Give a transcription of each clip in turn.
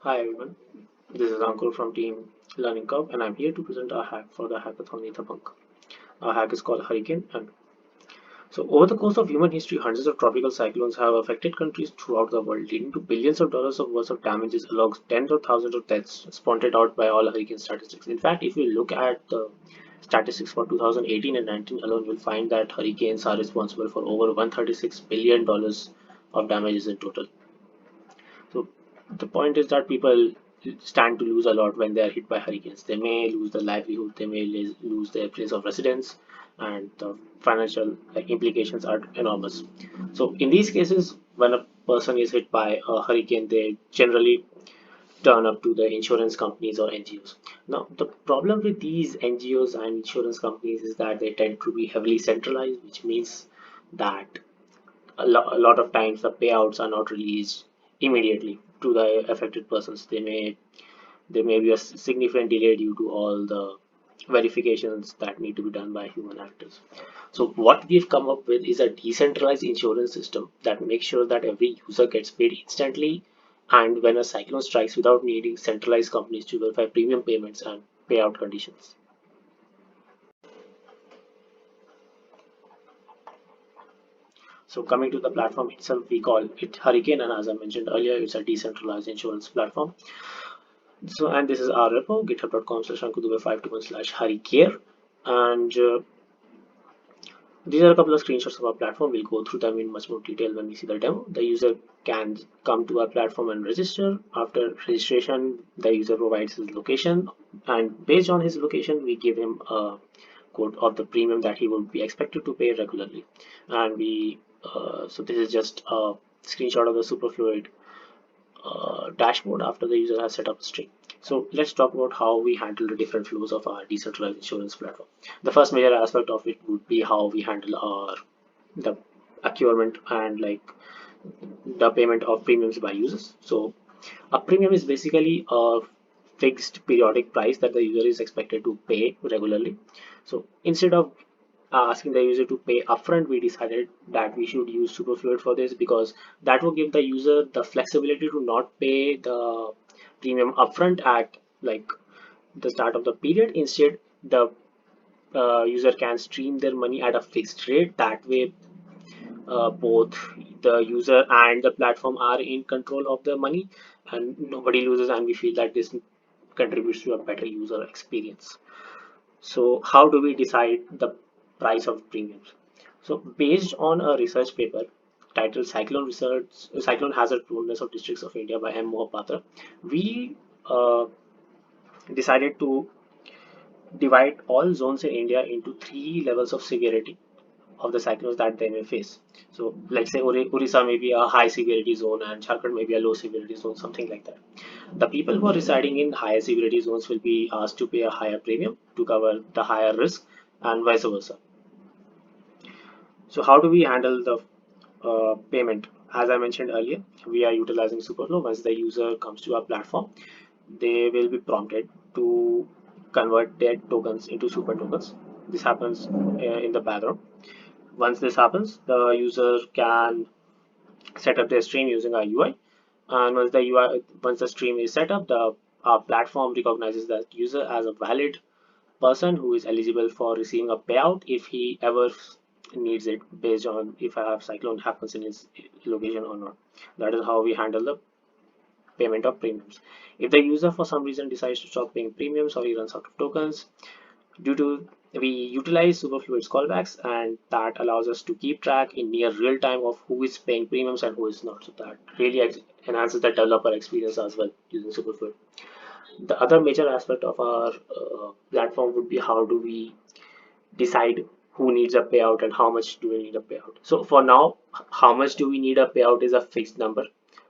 Hi everyone, this is Ankur from Team Learning Curve and I'm here to present our hack for the hackathon Etherpunk. Our hack is called hurricane and so over the course of human history, hundreds of tropical cyclones have affected countries throughout the world, leading to billions of dollars of worth of damages along tens of thousands of deaths spotted out by all hurricane statistics. In fact, if you look at the statistics for 2018 and 19 alone, you'll find that hurricanes are responsible for over $136 billion of damages in total. So the point is that people stand to lose a lot when they are hit by hurricanes. They may lose their livelihood, they may lose their place of residence, and the financial implications are enormous. So in these cases, when a person is hit by a hurricane, they generally turn up to the insurance companies or NGOs. Now, the problem with these NGOs and insurance companies is that they tend to be heavily centralized, which means that a lot of times the payouts are not released immediately to the affected persons. There may be a significant delay due to all the verifications that need to be done by human actors. So what we've come up with is a decentralized insurance system that makes sure that every user gets paid instantly and when a cyclone strikes without needing centralized companies to verify premium payments and payout conditions. So coming to the platform itself, we call it Hurricane, and as I mentioned earlier, it's a decentralized insurance platform. So, and this is our repo, github.com/ankudube521/hurricare. And these are a couple of screenshots of our platform. We'll go through them in much more detail when we see the demo. The user can come to our platform and register. After registration, the user provides his location, and based on his location, we give him a code of the premium that he would be expected to pay regularly. And so this is just a screenshot of the Superfluid dashboard after the user has set up a stream. So let's talk about how we handle the different flows of our decentralized insurance platform. The first major aspect of it would be how we handle our the accruement and the payment of premiums by users. So a premium is basically a fixed periodic price that the user is expected to pay regularly. So instead of asking the user to pay upfront, we decided that we should use Superfluid for this because that will give the user the flexibility to not pay the premium upfront at the start of the period. Instead, the user can stream their money at a fixed rate. That way, both the user and the platform are in control of the money and nobody loses, and we feel that this contributes to a better user experience. So how do we decide the price of premiums? So based on a research paper titled Cyclone Hazard Proneness of Districts of India by M. Mohapatra, we decided to divide all zones in India into three levels of severity of the cyclones that they may face. So let's say Orissa may be a high severity zone and Jharkhand may be a low severity zone, something like that. The people who are residing in higher severity zones will be asked to pay a higher premium to cover the higher risk and vice versa. So how do we handle the payment? As I mentioned earlier, we are utilizing Superflow. Once the user comes to our platform, they will be prompted to convert their tokens into super tokens. This happens in the background. Once this happens, the user can set up their stream using our UI. And once the stream is set up, the our platform recognizes that user as a valid person who is eligible for receiving a payout if he ever needs it, based on if a cyclone happens in his location or not. That is how we handle the payment of premiums. If the user for some reason decides to stop paying premiums or he runs out of tokens, due to we utilize Superfluid's callbacks, and that allows us to keep track in near real time of who is paying premiums and who is not. So that really enhances the developer experience as well using Superfluid. The other major aspect of our platform would be how do we decide who needs a payout and how much do we need a payout. So for now, how much do we need a payout is a fixed number,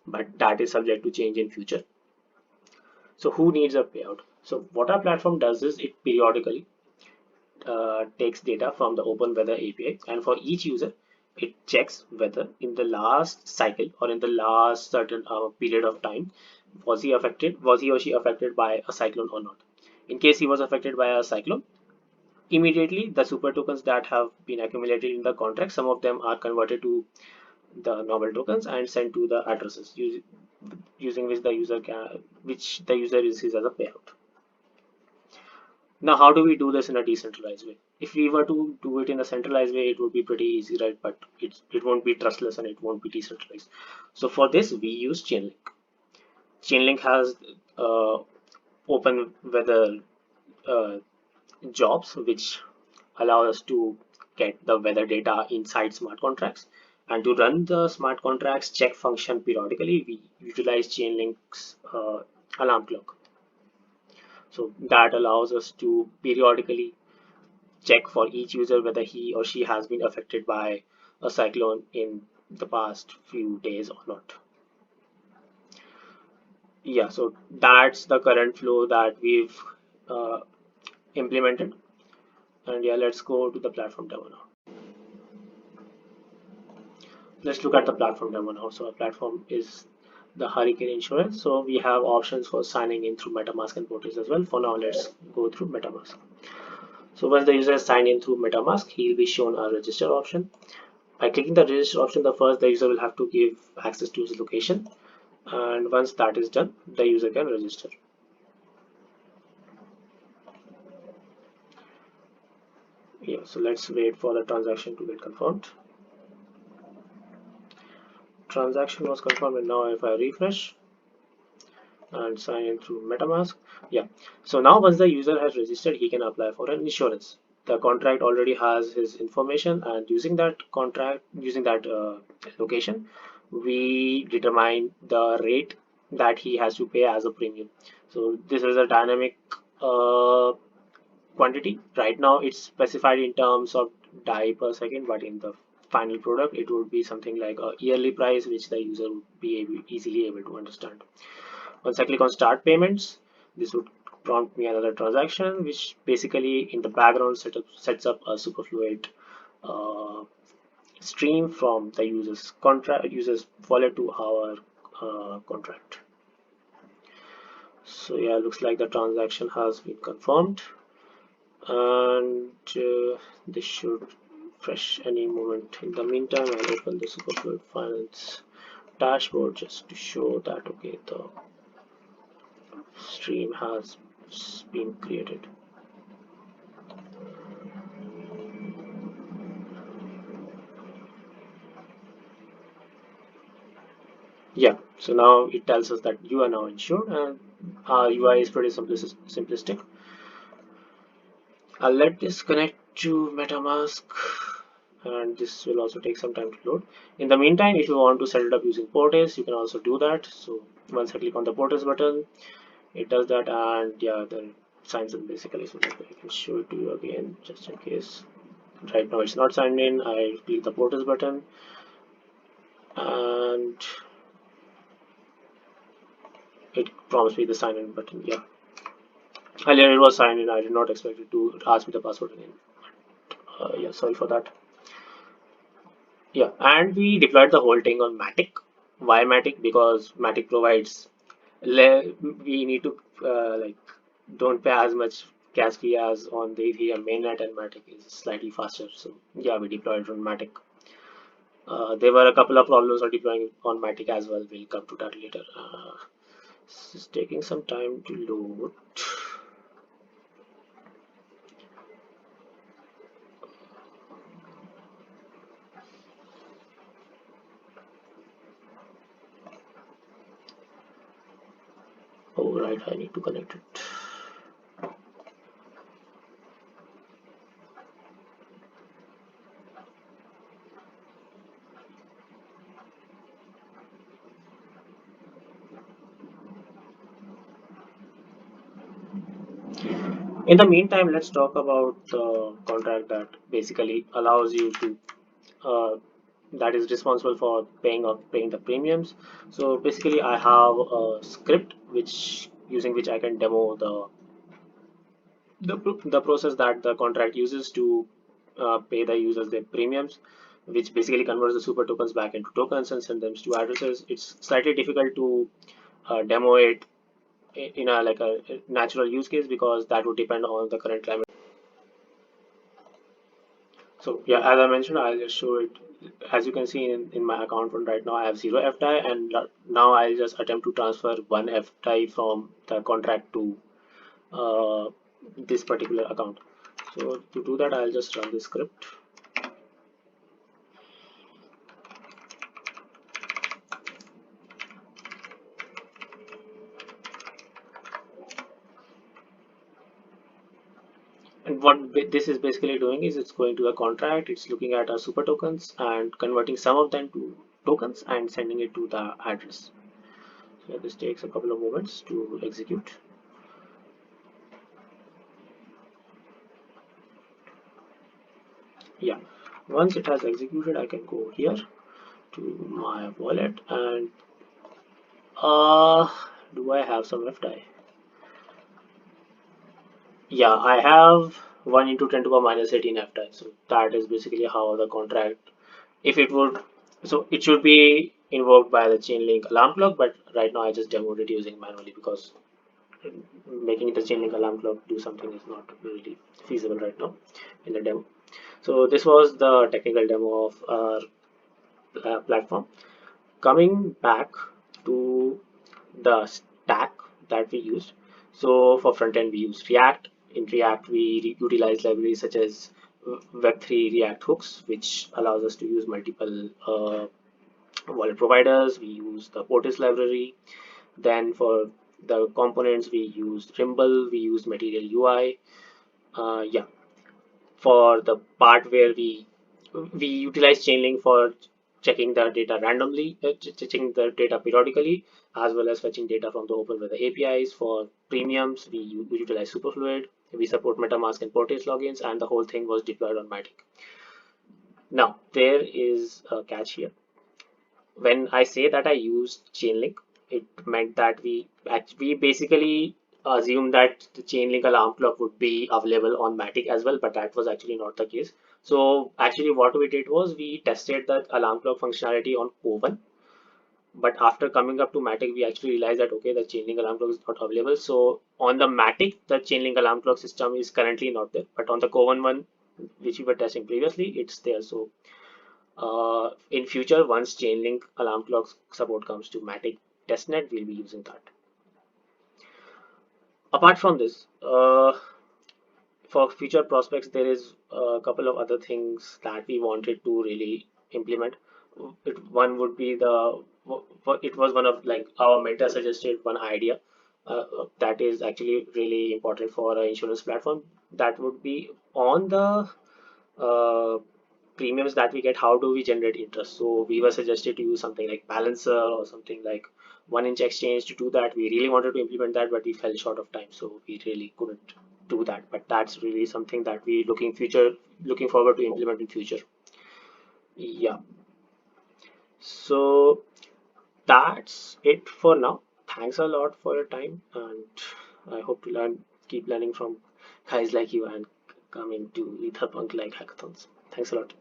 but that is subject to change in future. So who needs a payout? So what our platform does is it periodically takes data from the Open Weather API, and for each user, it checks whether in the last cycle or in the last certain period of time was he or she affected by a cyclone or not. In case he was affected by a cyclone, immediately the super tokens that have been accumulated in the contract, some of them are converted to the normal tokens and sent to the addresses. using which the user receives as a payout. Now, how do we do this in a decentralized way? If we were to do it in a centralized way, it would be pretty easy, right? But it won't be trustless and it won't be decentralized. So for this, we use Chainlink. Chainlink has open weather uh, jobs, which allow us to get the weather data inside smart contracts. And to run the smart contracts check function periodically, we utilize Chainlink's alarm clock. So that allows us to periodically check for each user whether he or she has been affected by a cyclone in the past few days or not. Yeah, so that's the current flow that we've uh, implemented. And yeah, let's go to the platform demo now. Let's look at the platform demo now. So our platform is the hurriCARE insurance. So we have options for signing in through MetaMask and Portage as well. For now, let's go through MetaMask. So once the user is signed in through MetaMask, he'll be shown a register option. By clicking the register option, the user will have to give access to his location. And once that is done, the user can register. Yeah, so let's wait for the transaction to get confirmed. Transaction was confirmed, and now if I refresh and sign in through MetaMask, yeah. So now once the user has registered, he can apply for an insurance. The contract already has his information, and using that location, we determine the rate that he has to pay as a premium. So this is a dynamic uh, quantity. Right now it's specified in terms of die per second, but in the final product it would be something like a yearly price which the user would be easily able to understand. Once I click on start payments, this would prompt me another transaction which basically in the background sets up a superfluid uh, stream from the user's wallet to our contract. So yeah, looks like the transaction has been confirmed, and this should refresh any moment. In the meantime, I'll open the Superfluid Finance dashboard just to show that okay, the stream has been created. Yeah, so now it tells us that you are now insured, and our UI is pretty simplistic. I'll let this connect to MetaMask, and this will also take some time to load. In the meantime, if you want to set it up using Portage, you can also do that. So once I click on the Portage button, it does that, and yeah, then signs in basically. So I can show it to you again just in case. Right now it's not signed in. I click the Portage button, and it prompts me the sign in button. Yeah, earlier it was signed in. I did not expect it to ask me the password again. Yeah, sorry for that. Yeah, and we deployed the whole thing on Matic. Why Matic? Because Matic provides we need to like don't pay as much gas fee as on the Ethereum mainnet, and Matic is slightly faster. So yeah, we deployed on Matic. There were a couple of problems on deploying on Matic as well. We'll come to that later. This is taking some time to load. Oh right, I need to connect it. In the meantime, let's talk about the contract that basically allows you to that is responsible for paying the premiums. So basically, I have a script which using which I can demo the process that the contract uses to pay the users their premiums, which basically converts the super tokens back into tokens and send them to addresses. It's slightly difficult to demo it in a like a natural use case because that would depend on the current climate. So yeah, as I mentioned, I'll just show it. As you can see in my account one right now, I have 0 FDI, and now I'll just attempt to transfer 1 FDI from the contract to uh, this particular account. So to do that, I'll just run the script. And what this is basically doing is it's going to the contract, it's looking at our super tokens and converting some of them to tokens and sending it to the address. So this takes a couple of moments to execute. Yeah, once it has executed, I can go here to my wallet and uh, do I have some FDI? Yeah, I have 1 into 10 to the power minus 18 FDI. So that is basically how the contract, if it would, so it should be invoked by the chain link alarm clock, but right now I just demoed it using manually because making the chain link alarm clock do something is not really feasible right now in the demo. So this was the technical demo of our platform. Coming back to the stack that we used. So for front end, we use React. In React, we utilize libraries such as Web3 React hooks, which allows us to use multiple wallet providers. We use the Portis library. Then for the components, we use Trimble, we use Material UI. Yeah, for the part where we utilize Chainlink for checking the data randomly, checking the data periodically, as well as fetching data from the open web APIs. For premiums, we utilize Superfluid. We support MetaMask and Portage logins, and the whole thing was deployed on Matic. Now, there is a catch here. When I say that I used Chainlink, it meant that we basically assumed that the Chainlink alarm clock would be available on Matic as well, but that was actually not the case. So actually what we did was we tested the alarm clock functionality on Coven, but after coming up to Matic, we actually realized that okay, the Chainlink alarm clock is not available. So on the Matic, the Chainlink alarm clock system is currently not there, but on the Coven one, which we were testing previously, it's there. So in future, once Chainlink alarm clock support comes to Matic testnet, we'll be using that. Apart from this, for future prospects, there is a couple of other things that we wanted to really implement. One would be it was one of like our mentor suggested one idea that is actually really important for an insurance platform. That would be on the uh, premiums that we get, how do we generate interest? So we were suggested to use something like balancer or something like 1 inch exchange to do that. We really wanted to implement that, but we fell short of time, so we really couldn't do that. But that's really something that we looking forward to implement in future. Yeah, so that's it for now. Thanks a lot for your time, and I hope to keep learning from guys like you and coming to Etherpunk like hackathons. Thanks a lot.